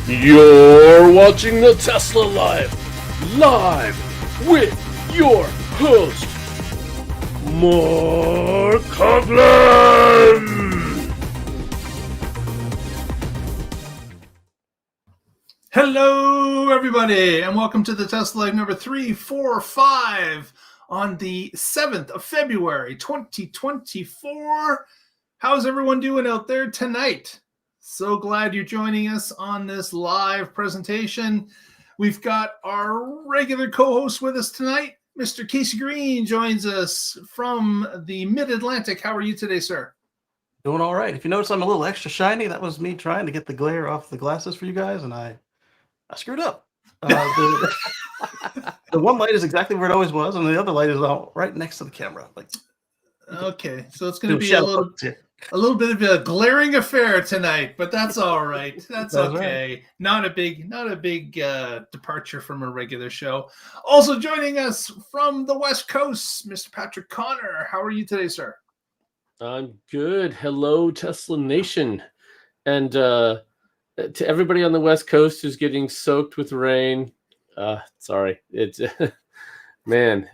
You're watching the Tesla Live with your host, Mark Coughlin. Hello, everybody, and welcome to the Tesla Live number 345 on the 7th of February, 2024. How's everyone doing out there tonight? So glad you're joining us on this live presentation. We've got our regular co-host with us tonight. Mr. Casey Green joins us from the Mid-Atlantic. How are you today, sir? Doing all right. If you notice I'm a little extra shiny, that was me trying to get the glare off the glasses for you guys, and I screwed up. The one light is exactly where it always was, and the other light is right next to the camera. Okay, so it's going to be a little bit of a glaring affair tonight, but that's all right. That's okay. Right. Not a big departure from a regular show. Also joining us from the West Coast, Mr. Patrick Connor. How are you today, sir? I'm good. Hello, Tesla Nation, and to everybody on the West Coast who's getting soaked with rain. Sorry, it's man.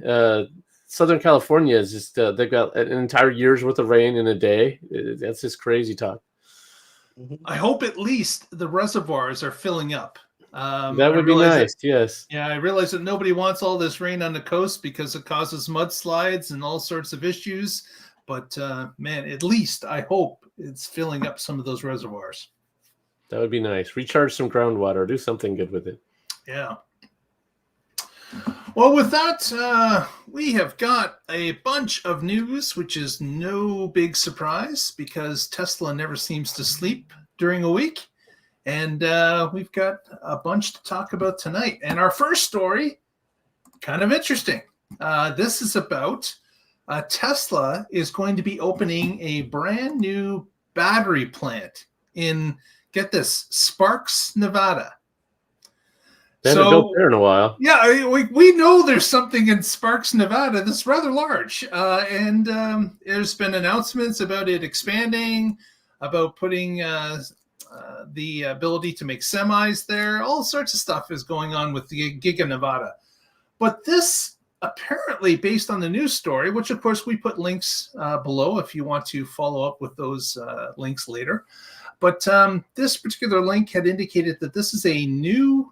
Southern California is just, they've got an entire year's worth of rain in a day. That's just crazy talk. I hope at least the reservoirs are filling up. That would be nice, yes. Yeah, I realize that nobody wants all this rain on the coast because it causes mudslides and all sorts of issues. But, man, at least I hope it's filling up some of those reservoirs. That would be nice. Recharge some groundwater. Do something good with it. Yeah. Well, with that, we have got a bunch of news, which is no big surprise because Tesla never seems to sleep during a week. And we've got a bunch to talk about tonight. And our first story, kind of interesting. This is about Tesla is going to be opening a brand new battery plant in, get this, Sparks, Nevada. They haven't built there in a while. Yeah, we know there's something in Sparks, Nevada that's rather large. And there's been announcements about it expanding, about putting the ability to make semis there. All sorts of stuff is going on with the Giga Nevada. But this apparently, based on the news story, which of course we put links below if you want to follow up with those links later. But this particular link had indicated that this is a new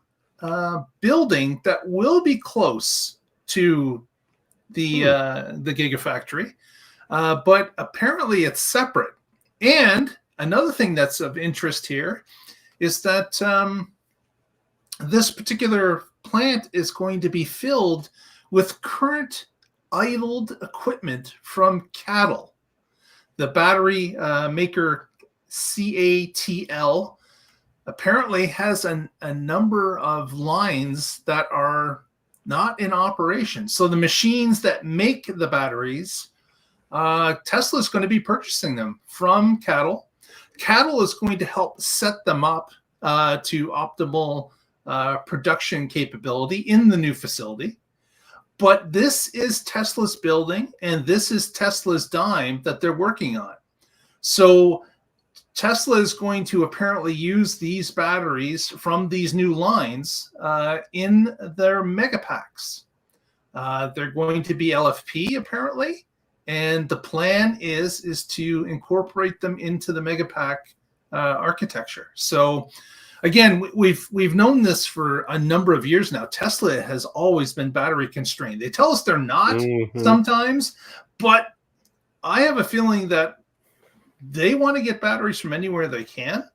building that will be close to the Gigafactory, but apparently it's separate. And another thing that's of interest here is that this particular plant is going to be filled with current idled equipment from CATL, the battery maker CATL. Apparently has a number of lines that are not in operation. So the machines that make the batteries, Tesla is going to be purchasing them from CATL. CATL is going to help set them up to optimal production capability in the new facility. But this is Tesla's building, and this is Tesla's dime that they're working on. So Tesla is going to apparently use these batteries from these new lines in their megapacks. They're going to be LFP apparently, and the plan is to incorporate them into the megapack architecture. So again, we've known this for a number of years now. Tesla has always been battery constrained. They tell us they're not sometimes, but I have a feeling that they want to get batteries from anywhere they can,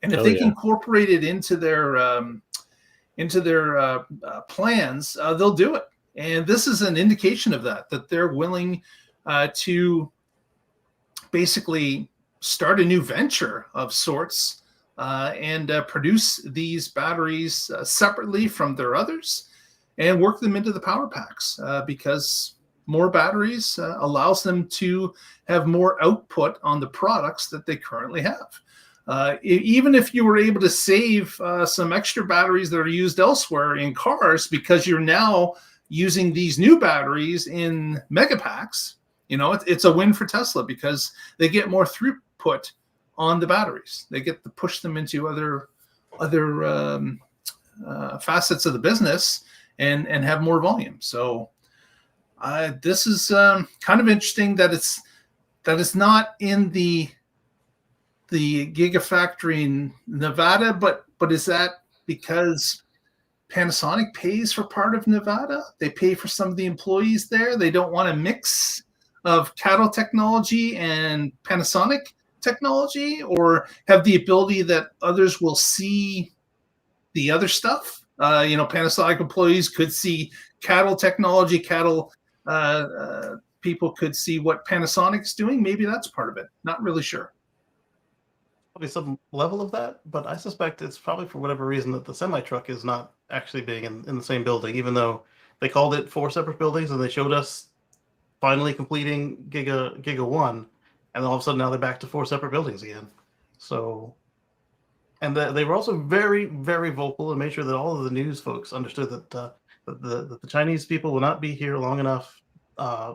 and if they can incorporate it into their plans, they'll do it. And this is an indication of that they're willing to basically start a new venture of sorts and produce these batteries separately from their others and work them into the power packs because more batteries allows them to have more output on the products that they currently have. Even if you were able to save some extra batteries that are used elsewhere in cars because you're now using these new batteries in megapacks, you know, it's a win for Tesla because they get more throughput on the batteries. They get to push them into other facets of the business and have more volume. So this is kind of interesting that it's not in the Gigafactory in Nevada, but is that because Panasonic pays for part of Nevada? They pay for some of the employees there. They don't want a mix of cattle technology and Panasonic technology, or have the ability that others will see the other stuff. Panasonic employees could see cattle technology, people could see what Panasonic's doing. Maybe that's part of it. Not really sure. Probably some level of that, but I suspect it's probably for whatever reason that the semi-truck is not actually being in the same building, even though they called it 4 separate buildings and they showed us finally completing Giga 1, and then all of a sudden now they're back to 4 separate buildings again. So, and they were also very, very vocal and made sure that all of the news folks understood that the Chinese people will not be here long enough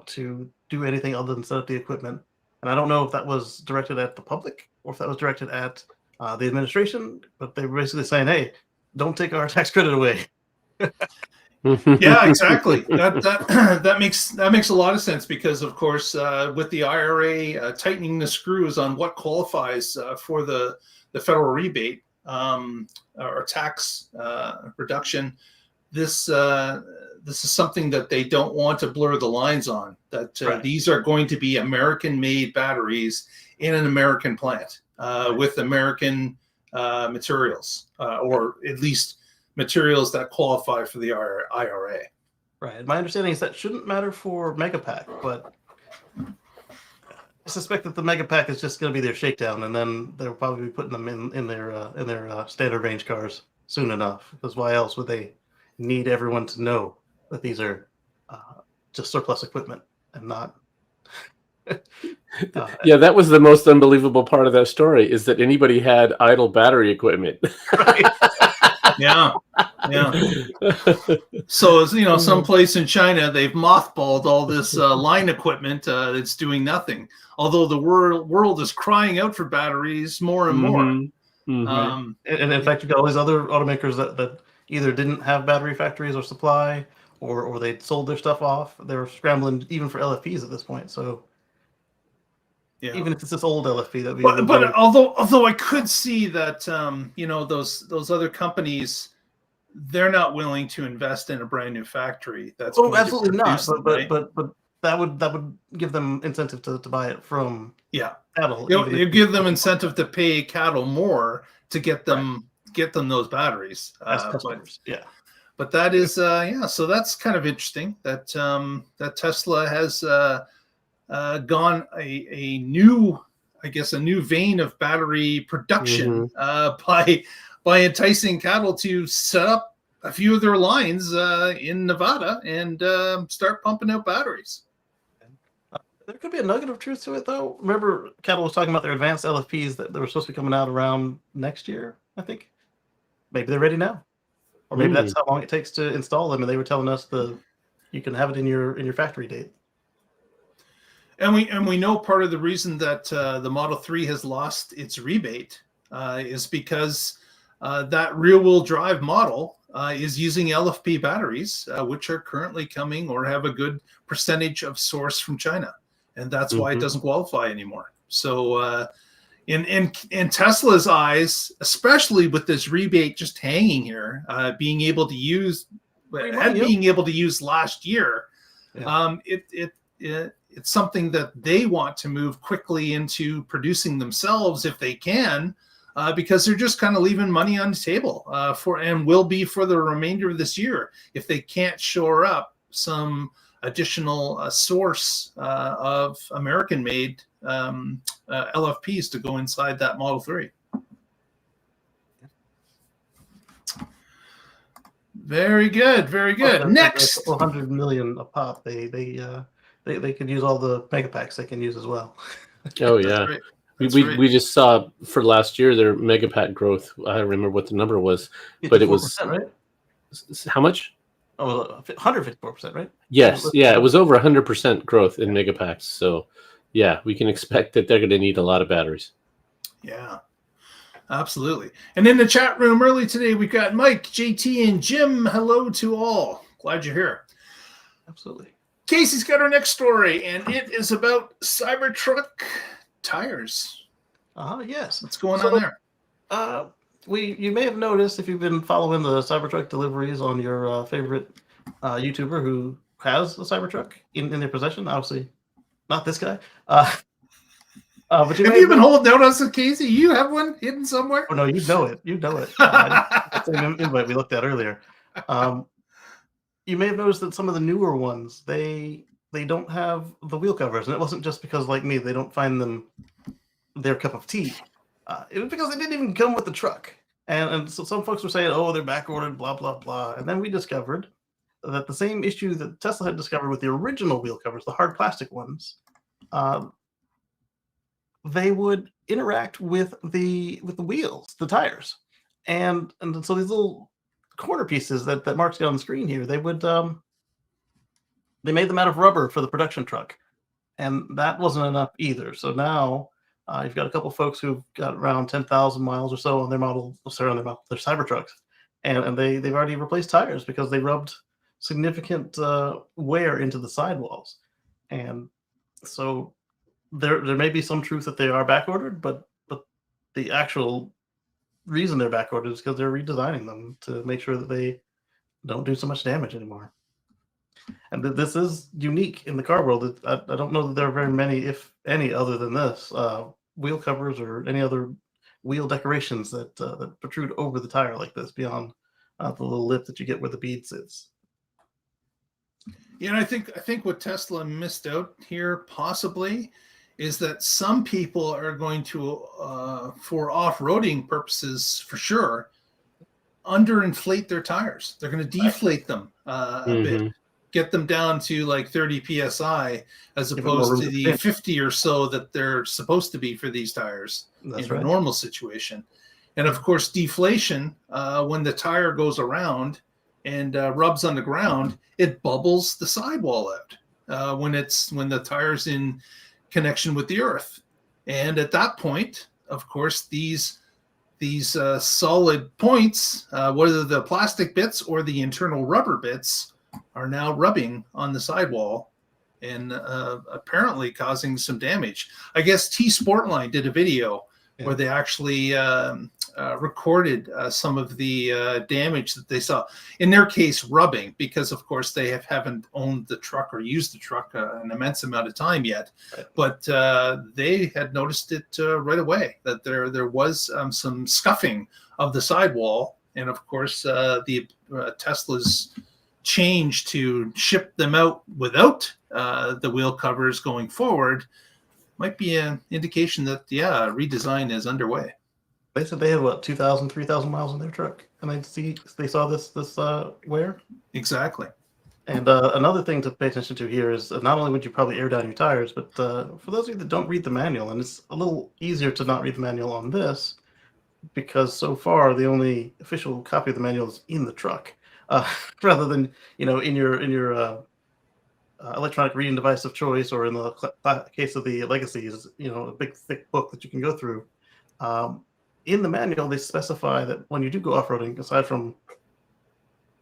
to do anything other than set up the equipment. And I don't know if that was directed at the public or if that was directed at the administration, but they were basically saying, "Hey, don't take our tax credit away." Yeah, exactly. That makes a lot of sense because, of course, with the IRA tightening the screws on what qualifies for the federal rebate or tax reduction, this is something that they don't want to blur the lines on. That Right. These are going to be American-made batteries in an American plant with American materials, or at least materials that qualify for the IRA. Right. My understanding is that shouldn't matter for Megapack, but I suspect that the Megapack is just going to be their shakedown, and then they'll probably be putting them in their standard range cars soon enough. Because why else would they need everyone to know that these are just surplus equipment and not? Yeah, that was the most unbelievable part of that story, is that anybody had idle battery equipment. Right. Yeah. So, someplace in China, they've mothballed all this line equipment that's doing nothing. Although the world is crying out for batteries more and more. Mm-hmm. And in fact, you've got all these other automakers that either didn't have battery factories or supply, or they sold their stuff off. They're scrambling even for LFPs at this point. So Yeah. even if it's this old LFP that we, but although I could see that those other companies, they're not willing to invest in a brand new factory. That's absolutely not. Them, but that would give them incentive to buy it from cattle. It give them incentive to pay cattle more to get them those batteries. As customers. But that is so that's kind of interesting that that Tesla has gone a new vein of battery production by enticing cattle to set up a few of their lines in Nevada and start pumping out batteries. There could be a nugget of truth to it, though. Remember, cattle was talking about their advanced LFPs that were supposed to be coming out around next year, I think. Maybe they're ready now, or maybe that's how long it takes to install them. And they were telling us you can have it in your factory date. And we know part of the reason that the Model 3 has lost its rebate is because that rear-wheel drive model is using LFP batteries, which are currently coming or have a good percentage of source from China, and that's why it doesn't qualify anymore. So, in Tesla's eyes, especially with this rebate just hanging here, being able to use last year, it's something that they want to move quickly into producing themselves if they can, because they're just kind of leaving money on the table and will be for the remainder of this year if they can't shore up some additional source of American-made LFPs to go inside that Model 3. Very good, very good. Next, $100 million a pop. They could use all the Megapacks they can use as well. Oh yeah, right. We just saw for last year their Megapack growth. I don't remember what the number was, but it was right. How much? Oh, 154%, right? Yes, yeah, it was over 100% growth in Megapacks. So, yeah, we can expect that they're going to need a lot of batteries. Yeah. Absolutely. And in the chat room early today, we've got Mike, JT, and Jim. Hello to all. Glad you're here. Absolutely. Casey's got our next story, and it is about CyberTruck tires. Yes. What's going on there? You may have noticed if you've been following the Cybertruck deliveries on your favorite YouTuber who has a Cybertruck in their possession. Obviously, not this guy. But Have you been holding out on some, Casey? You have one hidden somewhere? Oh no, you know it. You know it. That same invite we looked at earlier. You may have noticed that some of the newer ones they don't have the wheel covers, and it wasn't just because, like me, they don't find them their cup of tea. It was because they didn't even come with the truck, and so some folks were saying, "Oh, they're back ordered," blah blah blah. And then we discovered that the same issue that Tesla had discovered with the original wheel covers, the hard plastic ones, they would interact with the wheels, the tires, and so these little corner pieces that Mark's got on the screen here, they would they made them out of rubber for the production truck, and that wasn't enough either. So now you've got a couple folks who've got around 10,000 miles or so on their their Cybertrucks, and they've already replaced tires because they rubbed significant wear into the sidewalls, and so there may be some truth that they are back ordered, but the actual reason they're back ordered is because they're redesigning them to make sure that they don't do so much damage anymore. And this is unique in the car world. I don't know that there are very many, if any, other than this, wheel covers or any other wheel decorations that protrude over the tire like this, beyond the little lip that you get where the bead sits. Yeah, and I think what Tesla missed out here possibly is that some people are going to, for off-roading purposes, for sure, underinflate their tires. They're going to deflate them a bit, get them down to like 30 psi as opposed to the 50 or so that they're supposed to be for these tires in a normal situation. And of course, deflation, when the tire goes around and rubs on the ground, it bubbles the sidewall out when the tire's in connection with the earth. And at that point, of course, these solid points, whether the plastic bits or the internal rubber bits, are now rubbing on the sidewall and apparently causing some damage. I guess Tsportline did a video where they actually recorded some of the damage that they saw. In their case, rubbing, because of course they haven't owned the truck or used the truck an immense amount of time yet. Right. But they had noticed it right away, that there was some scuffing of the sidewall. And of course, the Tesla's change to ship them out without the wheel covers going forward might be an indication that, redesign is underway. They said they had, 2,000, 3,000 miles on their truck, and they saw this wear? Exactly. And another thing to pay attention to here is not only would you probably air down your tires, but for those of you that don't read the manual, and it's a little easier to not read the manual on this, because so far the only official copy of the manual is in the truck, rather than in your electronic reading device of choice, or in the case of the Legacies, a big thick book that you can go through. In the manual, they specify that when you do go off-roading, aside from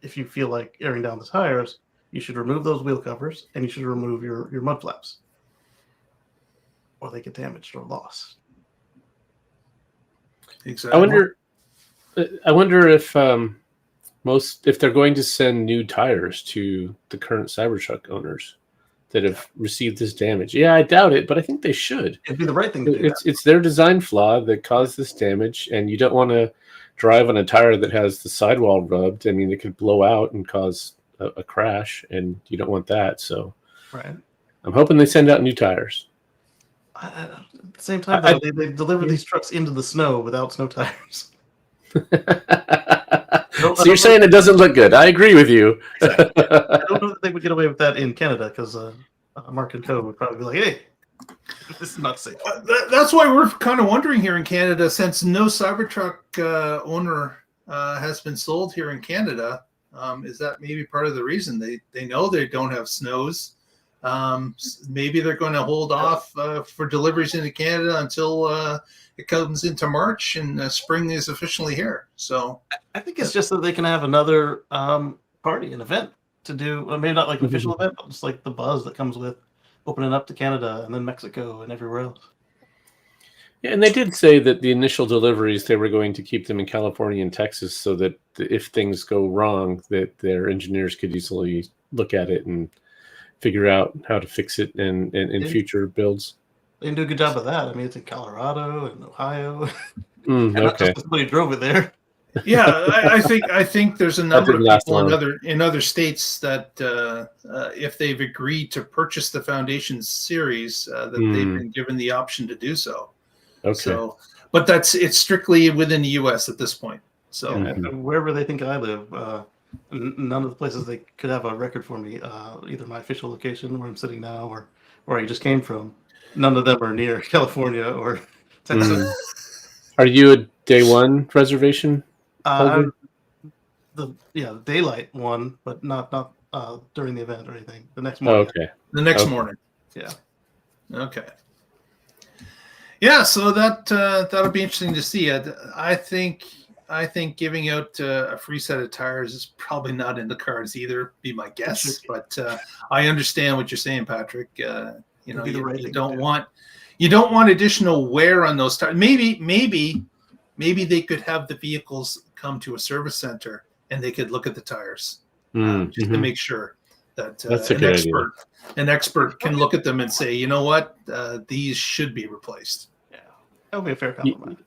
if you feel like airing down the tires, you should remove those wheel covers and you should remove your mud flaps, or they get damaged or lost. Exactly. I wonder if if they're going to send new tires to the current Cybertruck owners that have received this damage. Yeah, I doubt it, but I think they should. It'd be the right thing to do. It's their design flaw that caused this damage, and you don't want to drive on a tire that has the sidewall rubbed. I mean, it could blow out and cause a crash, and you don't want that. So right. I'm hoping they send out new tires. At the same time, though, they deliver these trucks into the snow without snow tires. So you're saying it doesn't look good. I agree with you. Exactly. I don't know that they would get away with that in Canada, because Mark and Co would probably be like, "Hey, this is not safe." That's why we're kind of wondering here in Canada, since no Cybertruck owner has been sold here in Canada. Is that maybe part of the reason they know they don't have snows Maybe they're going to hold off for deliveries into Canada until it comes into March and spring is officially here. So I think it's just that they can have another party, an event to do. Well, maybe not like an official event, but just like the buzz that comes with opening up to Canada and then Mexico and everywhere else. Yeah, and they did say that the initial deliveries, they were going to keep them in California and Texas so that if things go wrong, that their engineers could easily look at it and figure out how to fix it in future builds. They can do a good job of that. I mean, it's in Colorado and Ohio. Okay. Somebody drove it there. Yeah, I think there's a number of people in other states that if they've agreed to purchase the Foundation series, that they've been given the option to do so. Okay. So, but it's strictly within the U.S. at this point. So wherever they think I live, none of the places they could have a record for me, either my official location where I'm sitting now or where I just came from, none of them are near California or Texas. Are you a day one reservation holder? The daylight one, but not during the event or anything. The next morning. Oh, okay. The next morning. Yeah. Okay. Yeah, so that'll be interesting to see. I think giving out a free set of tires is probably not in the cards either. Be my guess, but I understand what you're saying, Patrick. You don't want additional wear on those tires. Maybe they could have the vehicles come to a service center and they could look at the tires just to make sure that an expert can look at them and say, you know what, these should be replaced. Yeah, that would be a fair compliment.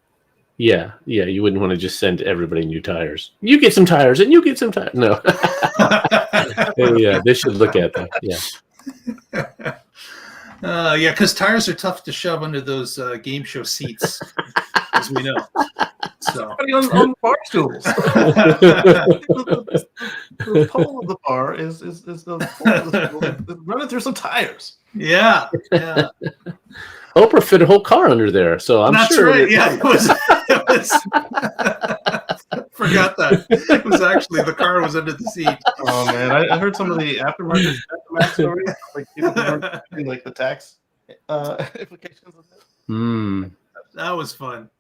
Yeah, you wouldn't want to just send everybody new tires. You get some tires and you get some tires. No. Yeah, they should look at that. Yeah. Because tires are tough to shove under those game show seats, as we know. So on bar stools. The pole of the bar is the running through some tires. Yeah. Oprah fit a whole car under there, so I'm That's sure. Right. Yeah, it was. Forgot that. It was actually the car was under the seat. Oh man, I heard some of the aftermarket stories, like like the tax implications of it. That was fun.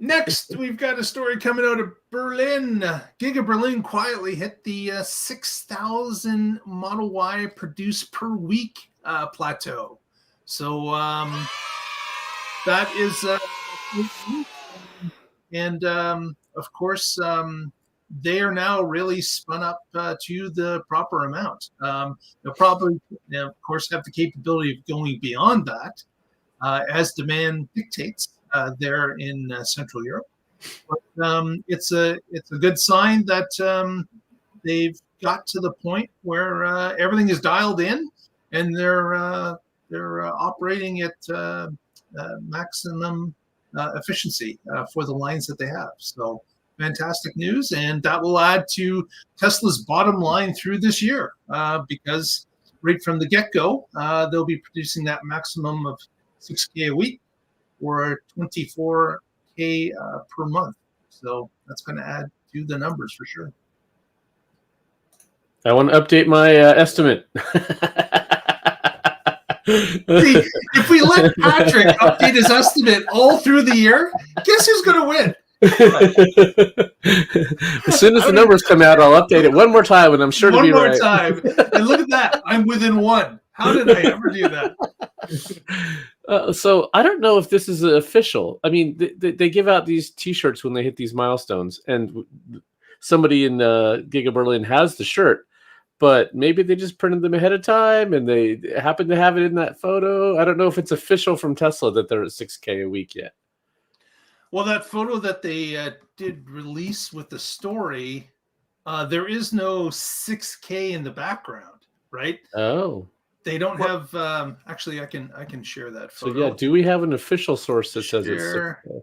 Next, we've got a story coming out of Berlin. Giga Berlin quietly hit the 6,000 Model Y produced per week plateau. So that is, of course, they are now really spun up to the proper amount. They'll probably, of course, have the capability of going beyond that as demand dictates there in Central Europe. But it's a good sign that they've got to the point where everything is dialed in and they're operating at maximum efficiency for the lines that they have. So fantastic news, and that will add to Tesla's bottom line through this year because right from the get-go, they'll be producing that maximum of 6K a week or 24K per month. So that's going to add to the numbers for sure. I want to update my estimate. See, if we let Patrick update his estimate all through the year, guess who's going to win? As soon as the numbers come out, I'll update it one more time, and I'm sure to be right. One more time. And look at that. I'm within one. How did I ever do that? So I don't know if this is official. I mean, they give out these T-shirts when they hit these milestones, and somebody in Giga Berlin has the shirt. But maybe they just printed them ahead of time and they happen to have it in that photo. I don't know if it's official from Tesla that they're at 6K a week yet. Well, that photo that they did release with the story, there is no 6K in the background, right? Oh. They don't have. Actually, I can share that photo. So yeah, do we have an official source that says it's 6K?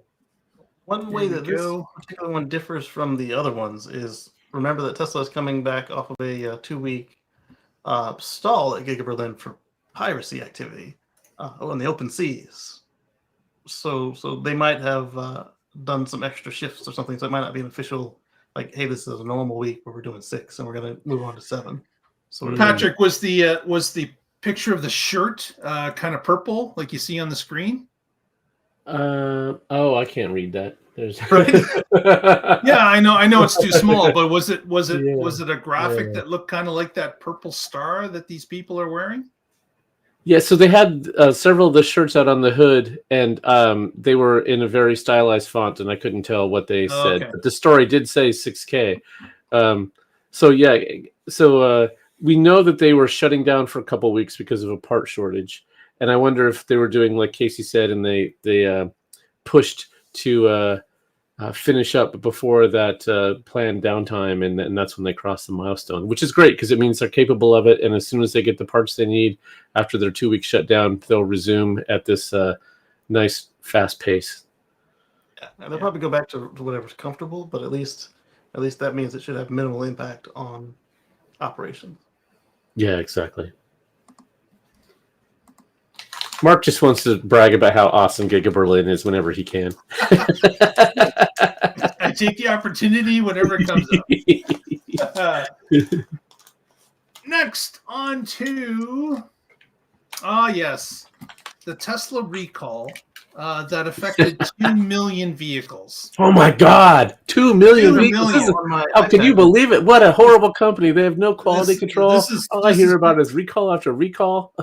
One way that this particular one differs from the other ones is, remember that Tesla is coming back off of a 2-week stall at Giga Berlin for piracy activity on the open seas. So they might have done some extra shifts or something. So it might not be an official, like, hey, this is a normal week where we're doing 6 and we're going to move on to 7. So Patrick, was the picture of the shirt, kind of purple, like you see on the screen? Oh, I can't read that. There's Yeah, I know it's too small, but was it Yeah, a graphic yeah. that looked kind of like that purple star that these people are wearing? Yeah, so they had several of the shirts out on the hood, and they were in a very stylized font, and I couldn't tell what they said. Okay. But the story did say 6K. Um, so yeah, we know that they were shutting down for a couple weeks because of a part shortage, and I wonder if they were doing like Casey said, and they pushed to finish up before that planned downtime, and that's when they crossed the milestone, which is great because it means they're capable of it. And as soon as they get the parts they need after their 2 week shutdown, they'll resume at this nice fast pace. Yeah, and they'll probably go back to whatever's comfortable, but at least that means it should have minimal impact on operations. Yeah, exactly. Mark just wants to brag about how awesome Giga Berlin is whenever he can. I take the opportunity whenever it comes up. Next, on to yes, the Tesla recall that affected 2 million vehicles. Oh my God, 2 million 2 vehicles! million. How can you believe it? What a horrible company! They have no quality control. All I hear about is recall after recall.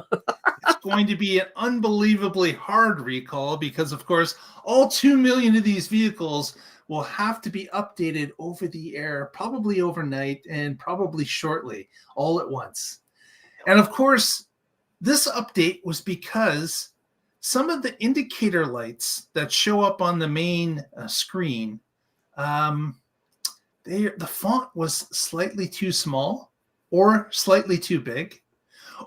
It's going to be an unbelievably hard recall because, of course, all 2 million of these vehicles will have to be updated over the air, probably overnight and probably shortly, all at once. And of course, this update was because some of the indicator lights that show up on the main screen, the font was slightly too small or slightly too big,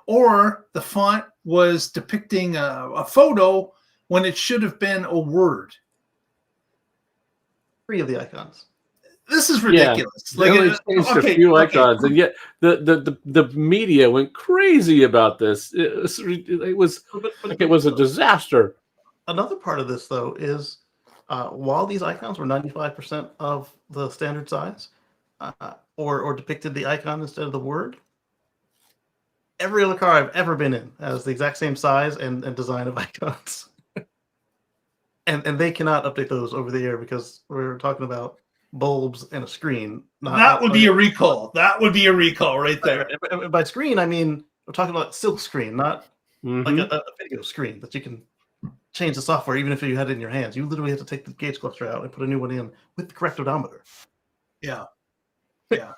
or the font was depicting a photo when it should have been a word. 3 of the icons. This is ridiculous. Yeah, they only changed a few icons, and yet the media went crazy about this. It was like it was a disaster. Another part of this, though, is while these icons were 95% of the standard size, or depicted the icon instead of the word, every other car I've ever been in has the exact same size and design of icons. and they cannot update those over the air because we're talking about bulbs and a screen. That would be a recall. That would be a recall right there. By screen, I mean, we're talking about silk screen, not like a video screen that you can change the software even if you had it in your hands. You literally have to take the gauge cluster out and put a new one in with the correct odometer. Yeah. Yeah.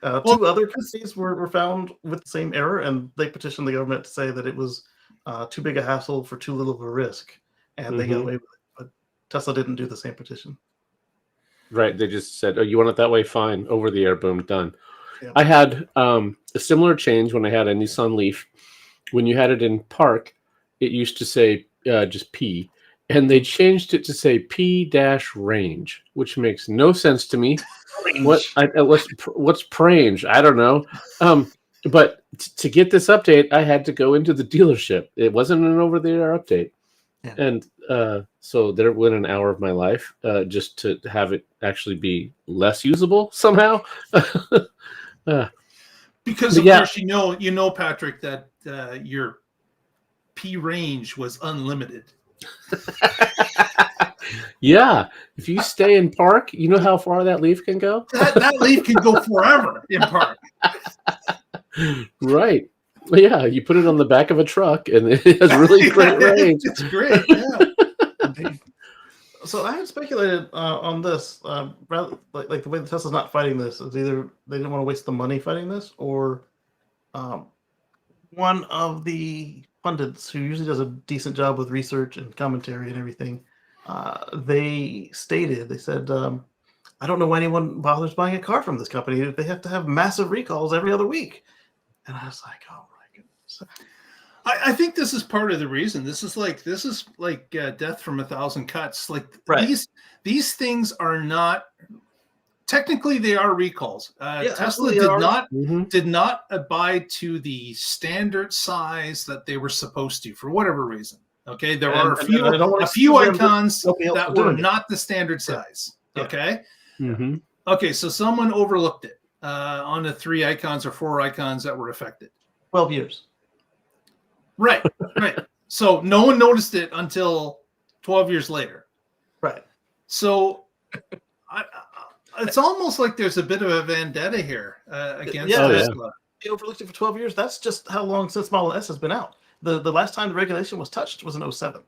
Two other companies were found with the same error, and they petitioned the government to say that it was too big a hassle for too little of a risk, and they got away with it. But Tesla didn't do the same petition. Right. They just said, oh, you want it that way? Fine. Over the air. Boom. Done. Yep. I had a similar change when I had a Nissan Leaf. When you had it in park, it used to say just P, and they changed it to say P-range, which makes no sense to me. What's prange? I don't know. But to get this update, I had to go into the dealership. It wasn't an over-the-air update. Yeah. And so there went an hour of my life just to have it actually be less usable somehow. Because of course you know, Patrick, that your P range was unlimited. Yeah, if you stay in park, you know how far that Leaf can go. That Leaf can go forever in park. Right. Yeah, you put it on the back of a truck, and it has really great range. It's great. Yeah. So I had speculated on this, rather like the way the Tesla's not fighting this is either they didn't want to waste the money fighting this, or one of the pundits who usually does a decent job with research and commentary and everything, they said, I don't know why anyone bothers buying a car from this company if they have to have massive recalls every other week. And I was like, oh my goodness. I think this is part of the reason. This is like death from 1,000 cuts. Like these things are not technically, they are recalls. Tesla did not abide to the standard size that they were supposed to for whatever reason. Okay, there are a few icons that were not the standard size. Yeah. Okay. Mm-hmm. Okay, so someone overlooked it on the 3 icons or 4 icons that were affected. 12 years. Right. So no one noticed it until 12 years later. Right. So it's almost like there's a bit of a vendetta here against Tesla. They overlooked it for 12 years. That's just how long since Model S has been out. The last time the regulation was touched was in 2007.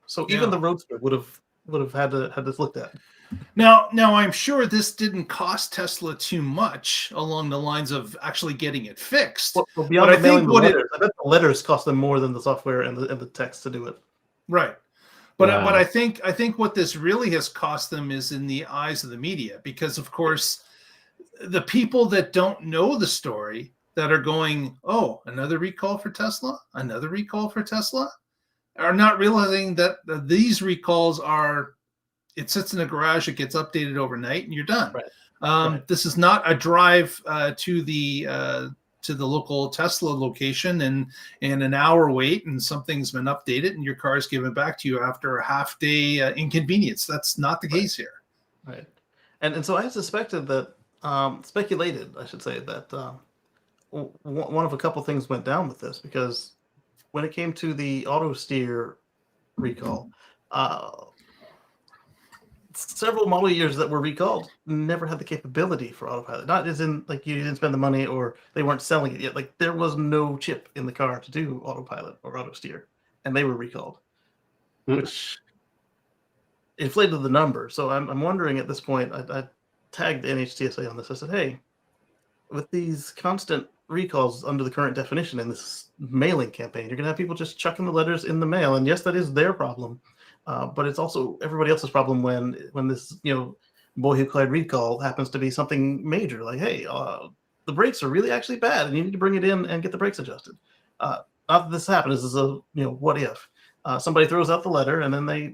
So even the Roadster would have had this looked at. Now I'm sure this didn't cost Tesla too much along the lines of actually getting it fixed. Well, beyond I bet the letters cost them more than the software and the text to do it. Right. But I think what this really has cost them is in the eyes of the media, because of course the people that don't know the story that are going, oh, another recall for Tesla, are not realizing that these recalls are, it sits in a garage, it gets updated overnight, and you're done. Right. This is not a drive to the local Tesla location and an hour wait and something's been updated and your car is given back to you after a half day inconvenience. That's not the case here. Right. And so I suspected that, speculated, I should say, that one of a couple things went down with this, because when it came to the auto steer recall, several model years that were recalled never had the capability for autopilot. Not as in like you didn't spend the money or they weren't selling it yet. Like there was no chip in the car to do autopilot or auto steer, and they were recalled, which inflated the number. So I'm wondering at this point, I tagged the NHTSA on this. I said, hey, with these constant recalls under the current definition in this mailing campaign, you're going to have people just chucking the letters in the mail. And yes, that is their problem. But it's also everybody else's problem when this, boy who cried recall happens to be something major. Like, hey, the brakes are really actually bad and you need to bring it in and get the brakes adjusted. Not that this happens. This is a, what if somebody throws out the letter and then they,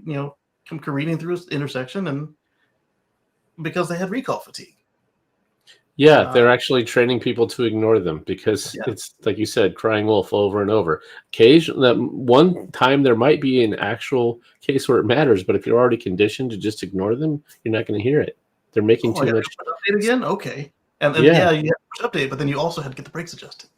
come careening through an intersection and because they had recall fatigue. Yeah, they're actually training people to ignore them because it's, like you said, crying wolf over and over. Occasionally, that one time there might be an actual case where it matters, but if you're already conditioned to just ignore them, you're not going to hear it. They're making too much. Update again? Okay. And then, you had to update, but then you also had to get the brakes adjusted.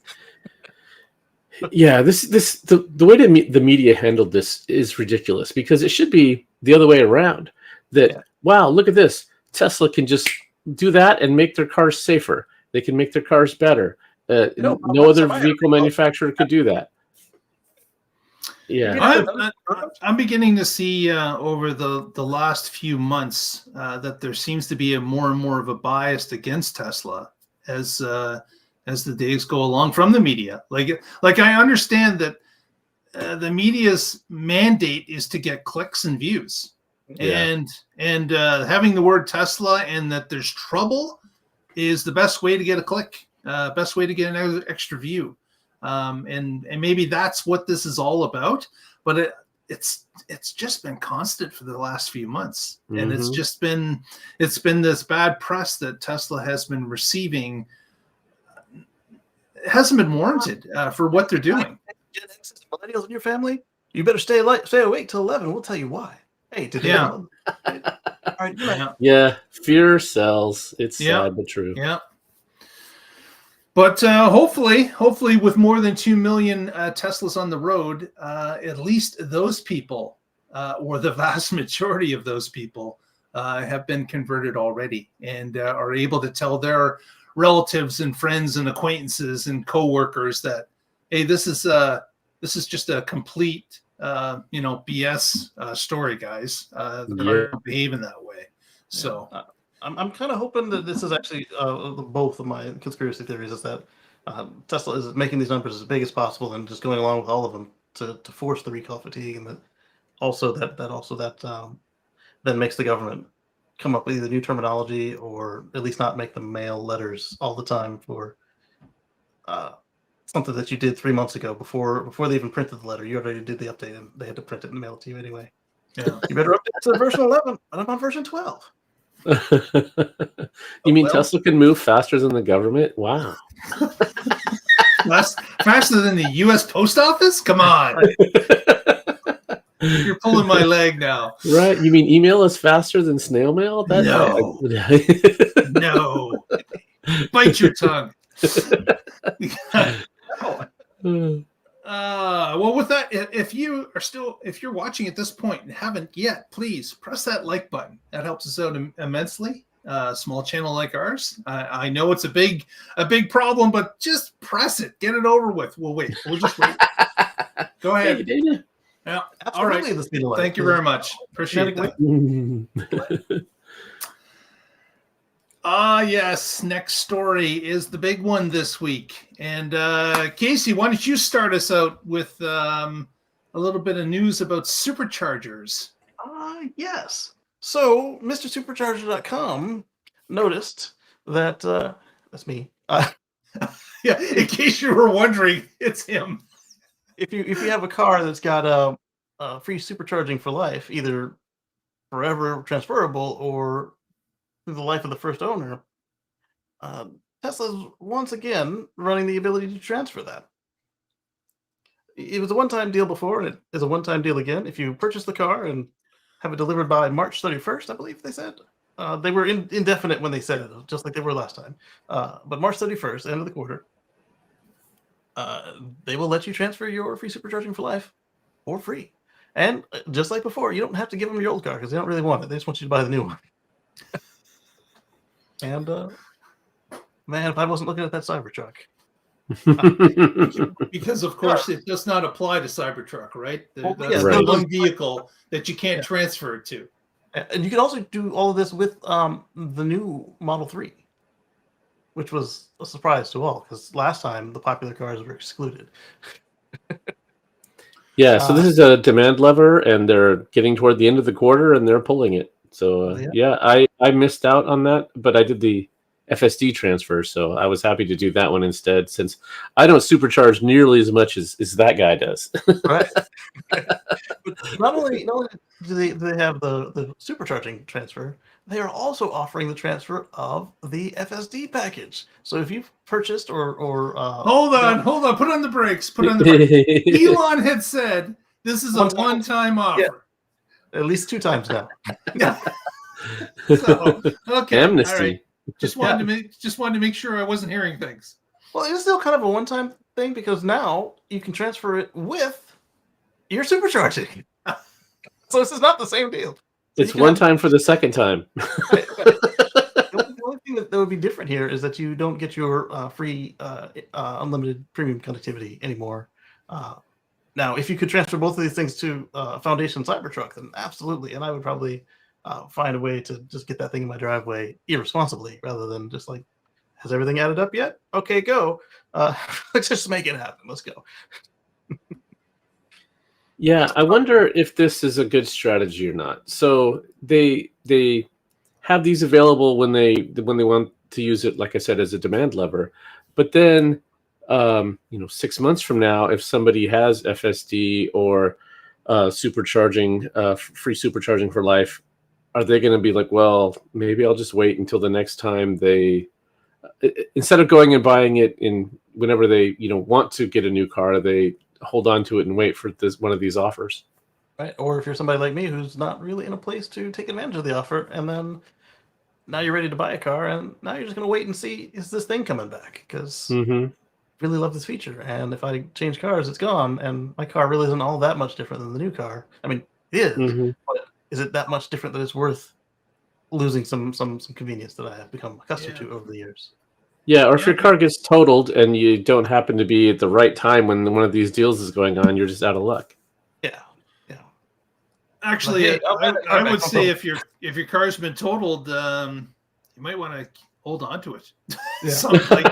Yeah, the way the media handled this is ridiculous because it should be the other way around. That, wow, look at this. Tesla can just do that and make their cars safer. They can make their cars better. No other vehicle manufacturer could do that. Yeah, I'm beginning to see over the last few months that there seems to be more and more of a bias against Tesla as the days go along from the media. Like I understand that the media's mandate is to get clicks and views. And having the word Tesla and that there's trouble is the best way to get a click, best way to get an extra view. And maybe that's what this is all about, but it's just been constant for the last few months. And it's been this bad press that Tesla has been receiving. It hasn't been warranted for what they're doing. Gen X millennials in your family, you better stay awake till 11. We'll tell you why. Hey, did they all right, yeah, fear sells. It's sad but true. Yeah. But hopefully with more than 2 million Teslas on the road, at least those people, or the vast majority of those people, have been converted already and are able to tell their relatives and friends and acquaintances and coworkers that, hey, this is just a complete BS story, guys. They're behaving that way. So I'm kind of hoping that this is actually both of my conspiracy theories is that Tesla is making these numbers as big as possible and just going along with all of them to force the recall fatigue, and that then makes the government come up with either new terminology or at least not make them mail letters all the time for something that you did 3 months ago before they even printed the letter. You already did the update and they had to print it and mail it to you anyway. Yeah. You better update to version 11, but I'm on version 12. You mean Tesla can move faster than the government? Wow. Faster than the U.S. Post Office? Come on. You're pulling my leg now. Right. You mean email is faster than snail mail? No. No. Bite your tongue. Well, with that, if you're watching at this point and haven't yet, please press that like button. That helps us out immensely. Small channel like ours. I know it's a big problem, but just press it. Get it over with. We'll wait. We'll just wait. Go ahead. Hey, Dana. Yeah. All right. Thank you very much. Appreciate that. Yes. Next story is the big one this week. And Casey, why don't you start us out with a little bit of news about superchargers? Yes. So, MrSupercharger.com noticed that that's me. Yeah, in case you were wondering, it's him. If you have a car that's got free supercharging for life, either forever transferable or through the life of the first owner, Tesla's once again running the ability to transfer that. It was a one-time deal before, and it is a one-time deal again. If you purchase the car and have it delivered by March 31st, I believe they said. They were indefinite when they said it, just like they were last time. But March 31st, end of the quarter, they will let you transfer your free supercharging for life for free. And just like before, you don't have to give them your old car because they don't really want it. They just want you to buy the new one. And man, if I wasn't looking at that CyberTruck. Because of course it does not apply to CyberTruck, right? That's right. the one vehicle that you can't transfer it to. And you can also do all of this with the new Model 3, which was a surprise to all because last time the popular cars were excluded. Yeah, so this is a demand lever, and they're getting toward the end of the quarter, and they're pulling it. So yeah, I missed out on that, but I did the FSD transfer, so I was happy to do that one instead, since I don't supercharge nearly as much as that guy does. Right. But not only do they have the supercharging transfer, they are also offering the transfer of the FSD package. So if you've purchased or hold on, put on the brakes. Elon had said this is a one-time offer. Yeah. At least 2 times now. So, okay. Amnesty. All right. Just wanted to make sure I wasn't hearing things. Well, it's still kind of a one-time thing because now you can transfer it with your supercharging. So this is not the same deal. It's one time for the second time. Right. The only thing that would be different here is that you don't get your free unlimited premium connectivity anymore. Now, if you could transfer both of these things to Foundation Cybertruck, then absolutely. And I would probably find a way to just get that thing in my driveway irresponsibly rather than just like, has everything added up yet? Okay, go. Let's just make it happen. Let's go. Yeah, I wonder if this is a good strategy or not. So they have these available when they want to use it, like I said, as a demand lever. But then, 6 months from now, if somebody has FSD or supercharging, free supercharging for life, are they going to be like, well, maybe I'll just wait until the next time they, instead of going and buying it in whenever they want to get a new car, they hold on to it and wait for one of these offers. Right. Or if you're somebody like me who's not really in a place to take advantage of the offer, and then now you're ready to buy a car, and now you're just going to wait and see, is this thing coming back? Because I really love this feature. And if I change cars, it's gone. And my car really isn't all that much different than the new car. I mean, it is. But is it that much different that it's worth losing some convenience that I have become accustomed to over the years? Yeah, or if your car gets totaled and you don't happen to be at the right time when one of these deals is going on, you're just out of luck. Yeah. Actually, hey, I would say if your car's been totaled, you might want to hold on to it. Yeah.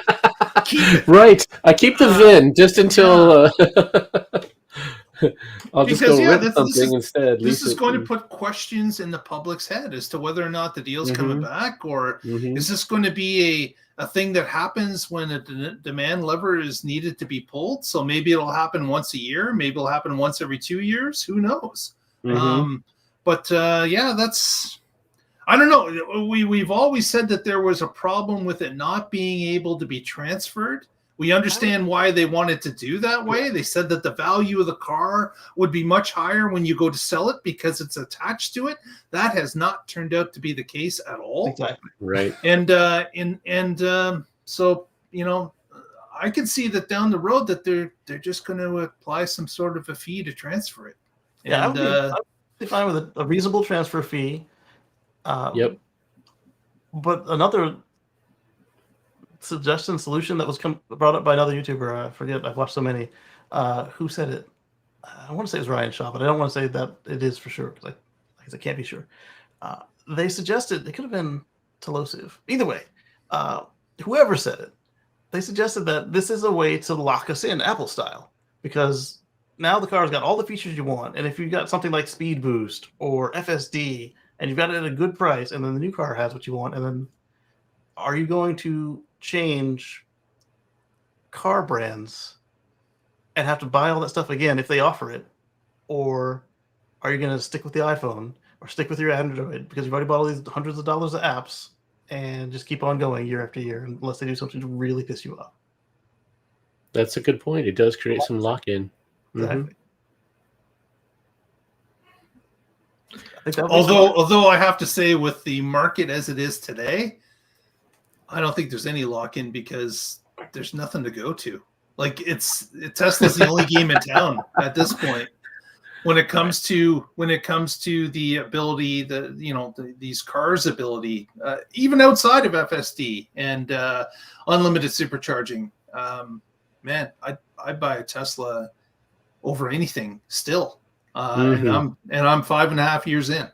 Keep it. Right. I keep the VIN just until I'll just go rent something instead. This is going to put questions in the public's head as to whether or not the deal's coming back, or is this going to be a thing that happens when a demand lever is needed to be pulled? So maybe it'll happen once a year. Maybe it'll happen once every 2 years. Who knows? But that's, I don't know. We've always said that there was a problem with it not being able to be transferred. We understand why they wanted to do that way. They said that the value of the car would be much higher when you go to sell it because it's attached to it. That has not turned out to be the case at all. Exactly. Right. And so, I can see that down the road that they're just going to apply some sort of a fee to transfer it. Yeah, And I would be fine with a reasonable transfer fee. Yep. But another solution that was brought up by another YouTuber, I forget, I've watched so many, who said it? I want to say it was Ryan Shaw, but I don't want to say that it is for sure because I can't be sure. They suggested, it could have been Telosive. Either way, whoever said it, they suggested that this is a way to lock us in Apple style, because now the car's got all the features you want. And if you've got something like Speed Boost or FSD and you've got it at a good price, and then the new car has what you want, and then are you going to change car brands and have to buy all that stuff again if they offer it? Or are you going to stick with the iPhone or stick with your Android because you've already bought all these hundreds of dollars of apps and just keep on going year after year unless they do something to really piss you off? That's a good point. It does create some lock-in. Exactly. Although I have to say, with the market as it is today, I don't think there's any lock-in because there's nothing to go to. Like Tesla's the only game in town at this point. When it comes to the ability, these cars' ability, even outside of FSD and unlimited supercharging, man, I'd buy a Tesla over anything still. And I'm 5.5 years in.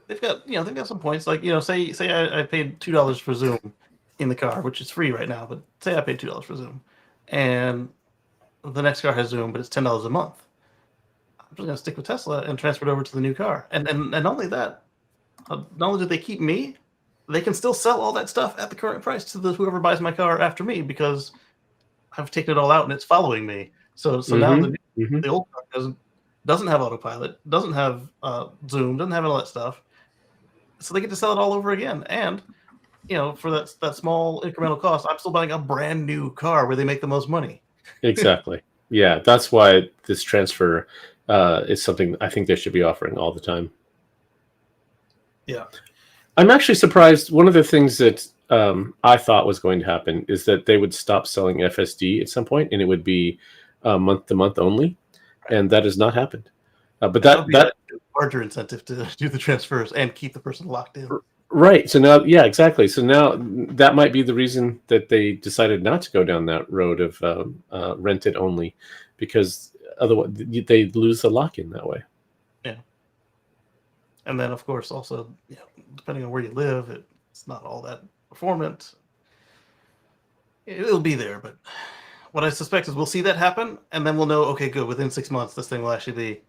They've got some points. Like, say I paid $2 for Zoom in the car, which is free right now, but say I paid $2 for Zoom, and the next car has Zoom, but it's $10 a month. I'm just gonna stick with Tesla and transfer it over to the new car. And not only that, not only do they keep me, they can still sell all that stuff at the current price to whoever buys my car after me, because I've taken it all out and it's following me. So now the old car doesn't have autopilot, doesn't have Zoom, doesn't have all that stuff. So they get to sell it all over again. And for that small incremental cost, I'm still buying a brand new car where they make the most money. Exactly. Yeah, that's why this transfer is something I think they should be offering all the time. Yeah. I'm actually surprised. One of the things that I thought was going to happen is that they would stop selling FSD at some point, and it would be month to month only, and that has not happened. But that larger incentive to do the transfers and keep the person locked in. Right. So now, yeah, exactly. So now that might be the reason that they decided not to go down that road of rented only, because otherwise they lose the lock-in that way. Yeah. And then, of course, also, depending on where you live, it's not all that performant. It'll be there, but what I suspect is we'll see that happen, and then we'll know, okay, good, within 6 months, this thing will actually be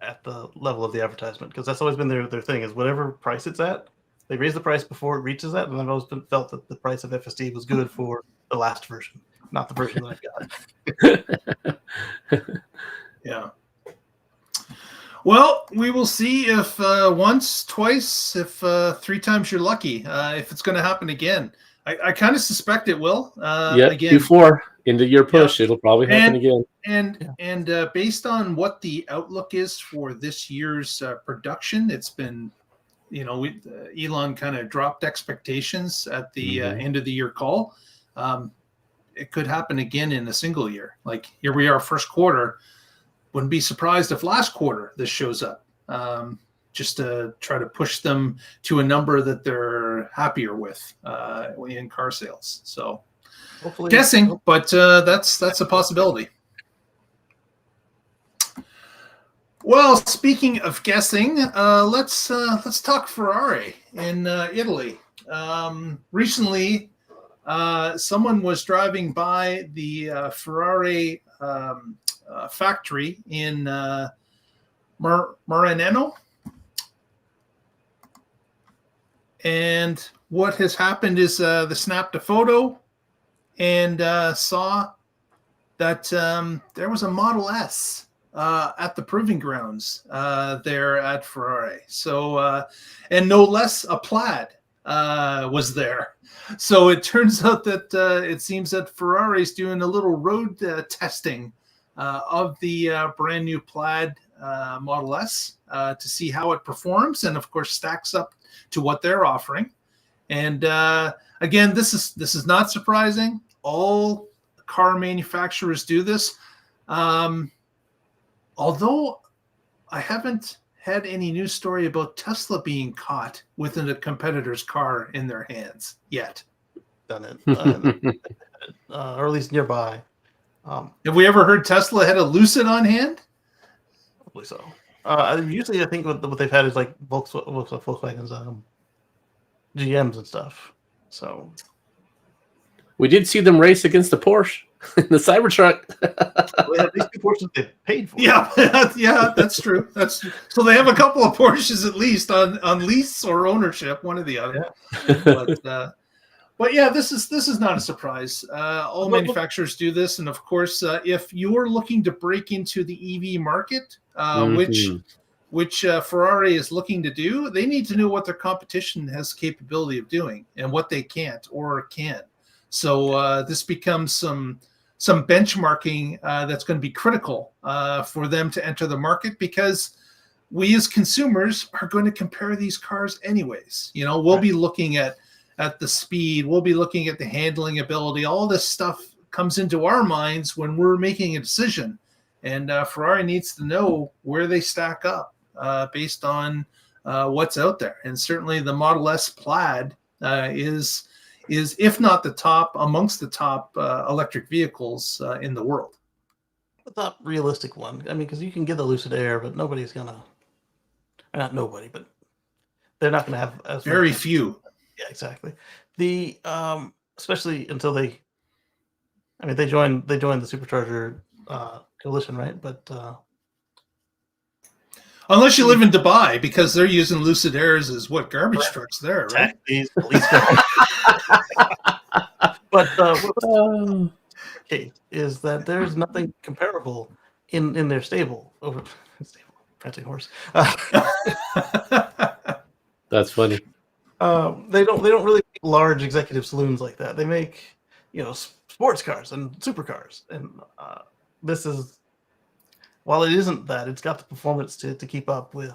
at the level of the advertisement, because that's always been their thing, is whatever price it's at, they raise the price before it reaches that, and I've always felt that the price of FSD was good for the last version, not the version that I've got. Yeah. Well, we will see if once, twice, if 3 times you're lucky, if it's going to happen again. I kind of suspect it will. Again, Q4 into your push, it'll probably happen again. And based on what the outlook is for this year's production, it's been, Elon kind of dropped expectations at the end of the year call. It could happen again in a single year. Like, here we are, first quarter. Wouldn't be surprised if last quarter this shows up, just to try to push them to a number that they're happier with in car sales. So hopefully, guessing, but that's a possibility. Well, speaking of guessing, let's talk Ferrari in Italy. Recently, someone was driving by the Ferrari factory in Maranello, and what has happened is they snapped a photo and saw that there was a Model S at the proving grounds there at Ferrari. So, and no less, a Plaid was there. So it turns out that it seems that Ferrari's doing a little road testing of the brand new Plaid Model S to see how it performs, and of course stacks up to what they're offering. And again, this is not surprising. all car manufacturers do this. Although I haven't had any news story about Tesla being caught within a competitor's car in their hands yet. Done it, or at least nearby. Have we ever heard Tesla had a Lucid on hand? Probably so. Usually, I think what they've had is like Volkswagen's, GMs and stuff. So we did see them race against the Porsche in the Cybertruck. we have these two Porsches they paid for. Yeah, yeah, that's true. That's true. So they have a couple of Porsches at least on lease or ownership, one or the other. Yeah. But yeah, this is not a surprise. All manufacturers do this, and of course, if you're looking to break into the EV market, which Ferrari is looking to do, they need to know what their competition has capability of doing and what they can't or can. So this becomes some benchmarking that's going to be critical for them to enter the market, because we as consumers are going to compare these cars anyways. We'll be looking at the speed, we'll be looking at the handling ability. All this stuff comes into our minds when we're making a decision, and Ferrari needs to know where they stack up based on what's out there. And certainly the Model S Plaid is if not the top, amongst the top electric vehicles in the world. The top realistic one. I mean, because you can get the Lucid Air, but nobody's gonna, not nobody, but they're not gonna have as very few. Yeah, exactly. The especially until they joined the Supercharger coalition, right? But unless you live in Dubai, because they're using Lucid Airs as garbage trucks there, right? Taxis, police cars. But what's case is that there's nothing comparable in their stable. Prancing horse. That's funny. They don't really make large executive saloons like that. They make sports cars and supercars, and this is, while it isn't that, it's got the performance to keep up with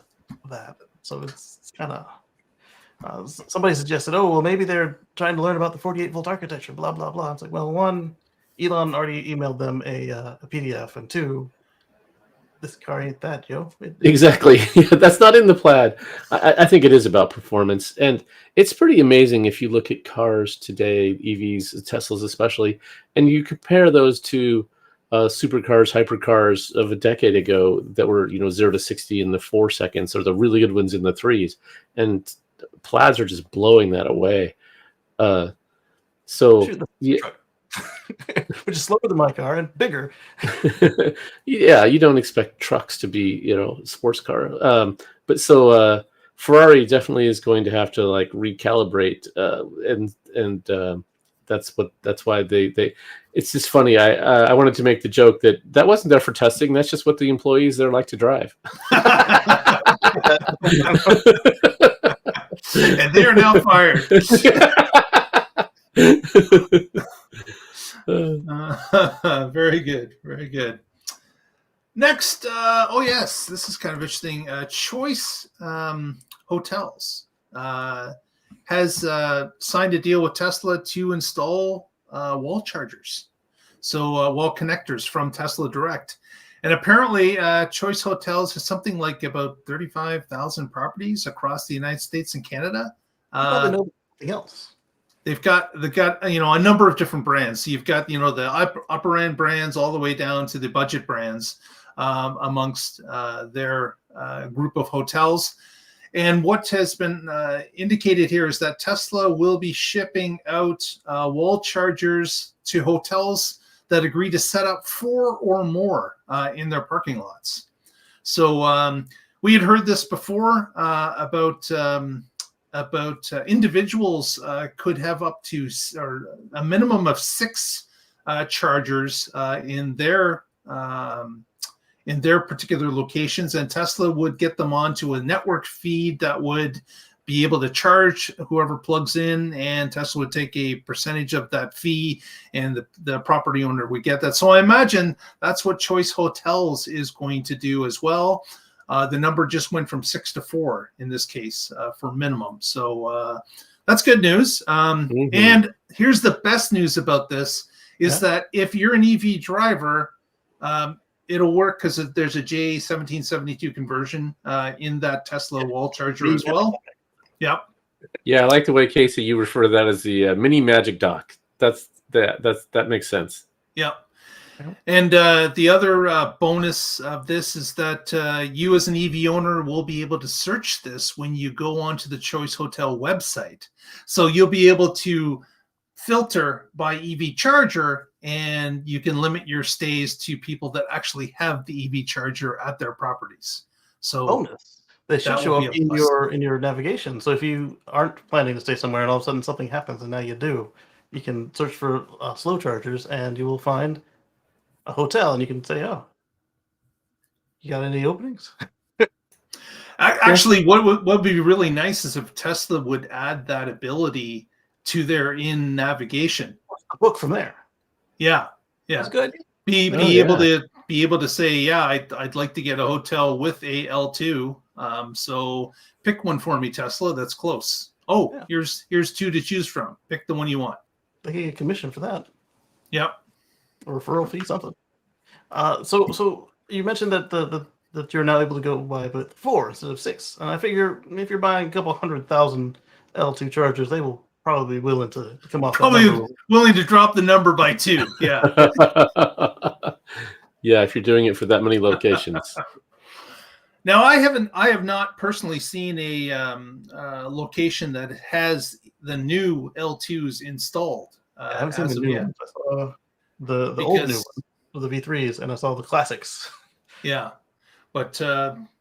that. So it's kind of somebody suggested, oh well, maybe they're trying to learn about the 48-volt architecture, blah blah blah. It's like, well, one, Elon already emailed them a PDF, and two, this car ain't that, yo. Exactly. That's not in the Plaid. I think it is about performance, and it's pretty amazing if you look at cars today, EVs, Teslas especially, and you compare those to supercars, hypercars of a decade ago that were 0 to 60 in the 4 seconds, or the really good ones in the 3s, and Plaids are just blowing that away. Which is slower than my car and bigger. Yeah, you don't expect trucks to be, sports car. But so Ferrari definitely is going to have to recalibrate, and that's why they. It's just funny. I wanted to make the joke that wasn't there for testing. That's just what the employees there like to drive. And they are now fired. Very good, very good. Next, yes, this is kind of interesting. Choice Hotels has signed a deal with Tesla to install wall chargers, so wall connectors from Tesla Direct. And apparently, Choice Hotels has something like about 35,000 properties across the United States and Canada. Probably know anything else. They've got a number of different brands. So you've got the upper end brands all the way down to the budget brands amongst their group of hotels. And what has been indicated here is that Tesla will be shipping out wall chargers to hotels that agree to set up 4 or more in their parking lots. So we had heard this before about individuals could have up to or a minimum of 6 chargers in their particular locations, and Tesla would get them onto a network feed that would be able to charge whoever plugs in, and Tesla would take a percentage of that fee, and the property owner would get that. So I imagine that's what Choice Hotels is going to do as well. The number just went from 6 to 4 in this case for minimum. So that's good news. And here's the best news about this is that if you're an EV driver, it'll work because there's a J1772 conversion in that Tesla wall charger as well. Yep. Yeah, I like the way, Casey, you refer to that as the mini magic dock. That makes sense. Yep. And the other bonus of this is that you as an EV owner will be able to search this when you go onto the Choice Hotel website. So you'll be able to filter by EV charger, and you can limit your stays to people that actually have the EV charger at their properties. So bonus. They should show up in your navigation. So if you aren't planning to stay somewhere and all of a sudden something happens and now you do, you can search for slow chargers and you will find a hotel and you can say, "Oh, you got any openings?" Actually, what would be really nice is if Tesla would add that ability to their in navigation. Book from there. Yeah, That's good. Be able to say, yeah, I'd like to get a hotel with a L2. So pick one for me, Tesla. That's close. Oh, yeah. Here's two to choose from. Pick the one you want. They get a commission for that. Yep. A referral fee, something. So you mentioned that that you're now able to go by with 4 instead of 6, and I figure if you're buying a couple 100,000 L2 chargers, they will probably be willing to come off. Probably willing to drop the number by 2. Yeah. Yeah, if you're doing it for that many locations. Now, I have not personally seen a location that has the new L2s installed. I haven't seen the new ones. I saw the old new ones, the V3s, and I saw the classics. Yeah, but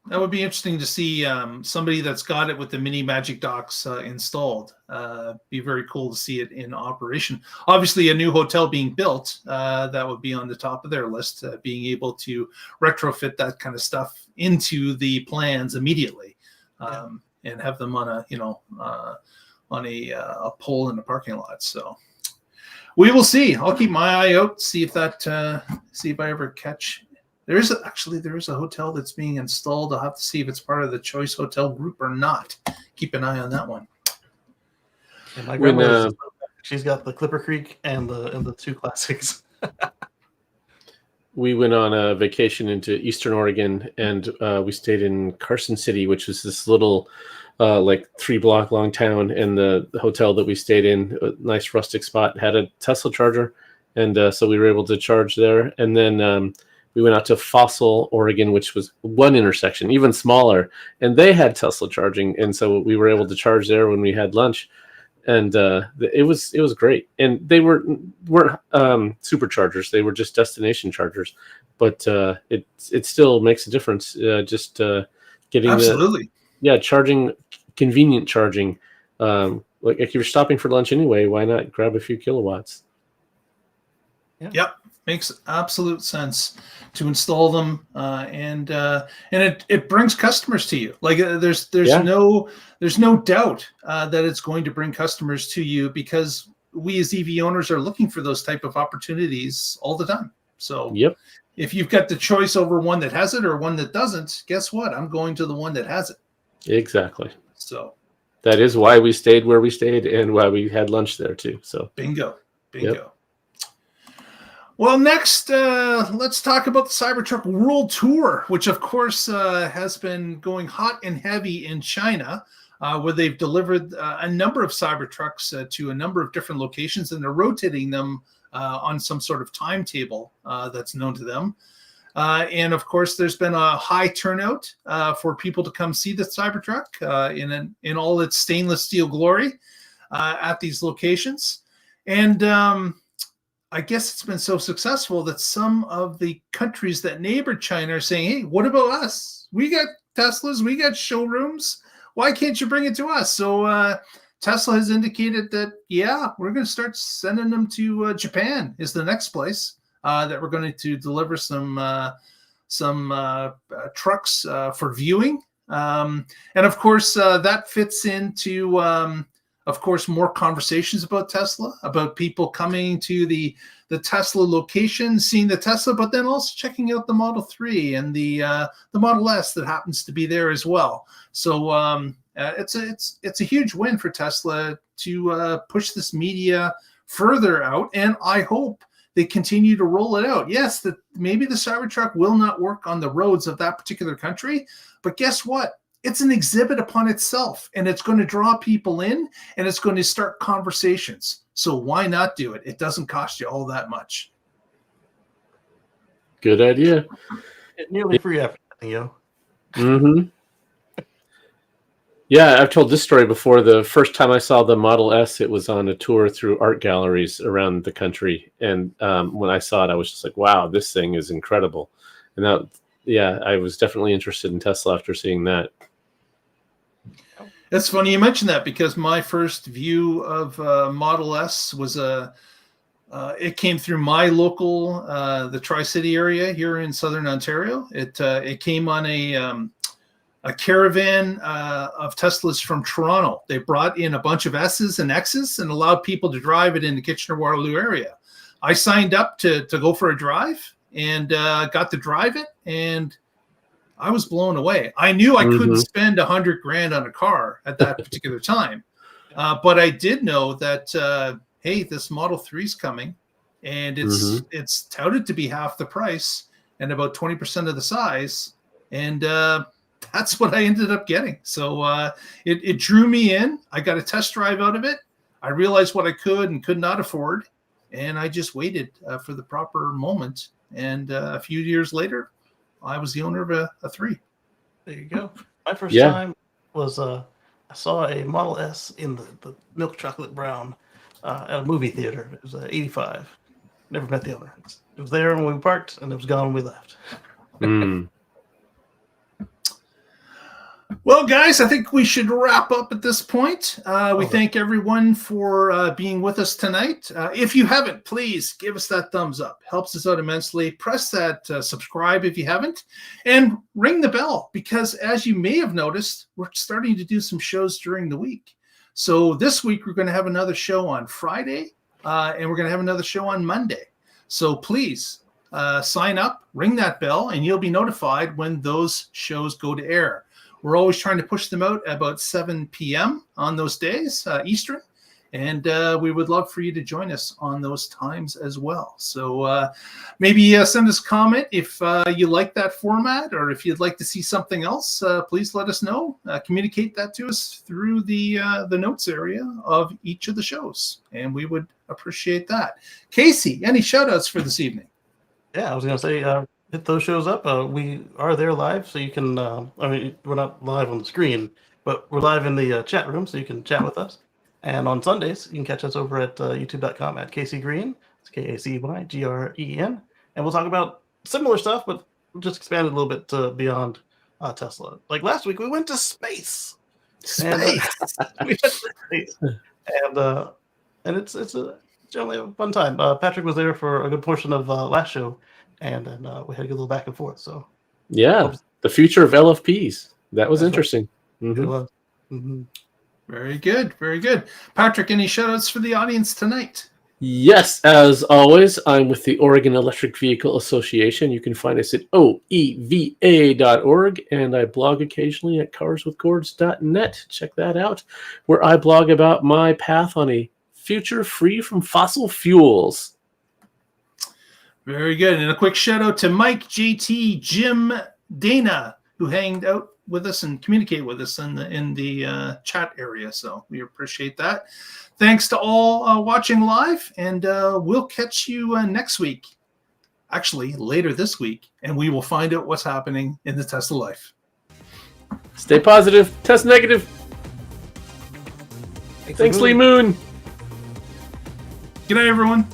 that would be interesting to see somebody that's got it with the mini Magic Docks installed. Be very cool to see it in operation. Obviously, a new hotel being built, that would be on the top of their list, being able to retrofit that kind of stuff into the plans immediately, and have them on a pole in the parking lot. So we will see. I'll keep my eye out, see if I ever catch. There is a hotel that's being installed. I'll have to see if it's part of the Choice Hotel group or not. Keep an eye on that one. And my grandma, she's got the Clipper Creek and the 2 classics. We went on a vacation into Eastern Oregon, and we stayed in Carson City, which was this little, like 3-block long town. And the hotel that we stayed in, a nice rustic spot, had a Tesla charger, and so we were able to charge there. And then we went out to Fossil, Oregon, which was one intersection, even smaller, and they had Tesla charging, and so we were able to charge there when we had lunch, and it was great. And they weren't superchargers; they were just destination chargers, but it still makes a difference. Just getting absolutely, charging, convenient charging. Like if you're stopping for lunch anyway, why not grab a few kilowatts? Yeah. Yep. Makes absolute sense to install them, and it brings customers to you. Like there's no doubt that it's going to bring customers to you, because we as EV owners are looking for those type of opportunities all the time. So if you've got the choice over one that has it or one that doesn't, guess what? I'm going to the one that has it. Exactly. So that is why we stayed where we stayed and why we had lunch there too. So bingo. Yep. Well, next, let's talk about the CyberTruck World Tour, which, of course, has been going hot and heavy in China, where they've delivered a number of Cybertrucks to a number of different locations, and they're rotating them on some sort of timetable that's known to them. And, of course, there's been a high turnout for people to come see the Cybertruck in all its stainless steel glory at these locations. And I guess it's been so successful that some of the countries that neighbor China are saying, hey, what about us? We got Teslas, we got showrooms. Why can't you bring it to us? So Tesla has indicated that, we're going to start sending them to Japan is the next place that we're going to deliver some trucks for viewing. And, of course, that fits into of course, more conversations about Tesla, about people coming to the Tesla location, seeing the Tesla, but then also checking out the Model 3 and the Model S that happens to be there as well. So it's a huge win for Tesla to push this media further out, and I hope they continue to roll it out. Yes, maybe the Cybertruck will not work on the roads of that particular country, but guess what? It's an exhibit upon itself, and it's going to draw people in, and it's going to start conversations. So why not do it? It doesn't cost you all that much. Good idea. It's nearly free advertising, yo. Mm-hmm. Yeah, I've told this story before. The first time I saw the Model S, it was on a tour through art galleries around the country. And when I saw it, I was just like, wow, this thing is incredible. And that, yeah, I was definitely interested in Tesla after seeing that. It's funny you mentioned that, because my first view of Model S was it came through my local, the Tri-City area here in Southern Ontario. It came on a caravan of Teslas from Toronto. They brought in a bunch of S's and X's and allowed people to drive it in the Kitchener-Waterloo area. I signed up to go for a drive and got to drive it, and I was blown away. I knew I couldn't spend $100,000 on a car at that particular time, but I did know that hey, this Model 3 is coming, and it's touted to be half the price and about 20% of the size, and that's what I ended up getting. So it drew me in. I got a test drive out of it. I realized what I could and could not afford, and I just waited for the proper moment. And a few years later, I was the owner of a 3. There you go. My first time was I saw a Model S in the milk chocolate brown at a movie theater. It was 85. Never met the owner. It was there when we parked, and it was gone when we left. Well, guys, I think we should wrap up at this point. We thank everyone for being with us tonight. If you haven't, please give us that thumbs up. Helps us out immensely. Press that subscribe if you haven't, and ring the bell, because as you may have noticed, we're starting to do some shows during the week. So this week, we're going to have another show on Friday, and we're going to have another show on Monday. So please sign up, ring that bell, and you'll be notified when those shows go to air. We're always trying to push them out at about 7 p.m. on those days, Eastern. And we would love for you to join us on those times as well. So maybe send us a comment if you like that format, or if you'd like to see something else, please let us know. Communicate that to us through the notes area of each of the shows. And we would appreciate that. Casey, any shout outs for this evening? Yeah, I was going to say, hit those shows up. We are there live, so you can, I mean, we're not live on the screen, but we're live in the chat room, so you can chat with us. And on Sundays, you can catch us over at youtube.com at Casey Green. It's KACYGREN. And we'll talk about similar stuff, but we'll just expand it a little bit beyond Tesla. Like last week, we went to space. And, we went to space. And it's generally a fun time. Patrick was there for a good portion of last show, and then we had a good little back and forth. So yeah, the future of LFPs. That was interesting. Right. It was. Very good. Very good. Patrick, any shout outs for the audience tonight? Yes, as always, I'm with the Oregon Electric Vehicle Association. You can find us at oeva.org, and I blog occasionally at carswithcords.net. Check that out, where I blog about my path on a future free from fossil fuels. Very good. And a quick shout out to Mike, JT, Jim, Dana, who hanged out with us and communicated with us in the chat area. So we appreciate that. Thanks to all watching live, and we'll catch you next week. Actually, later this week, and we will find out what's happening in the Tesla life. Stay positive. Test negative. Thanks, Lee Moon. Good night, everyone.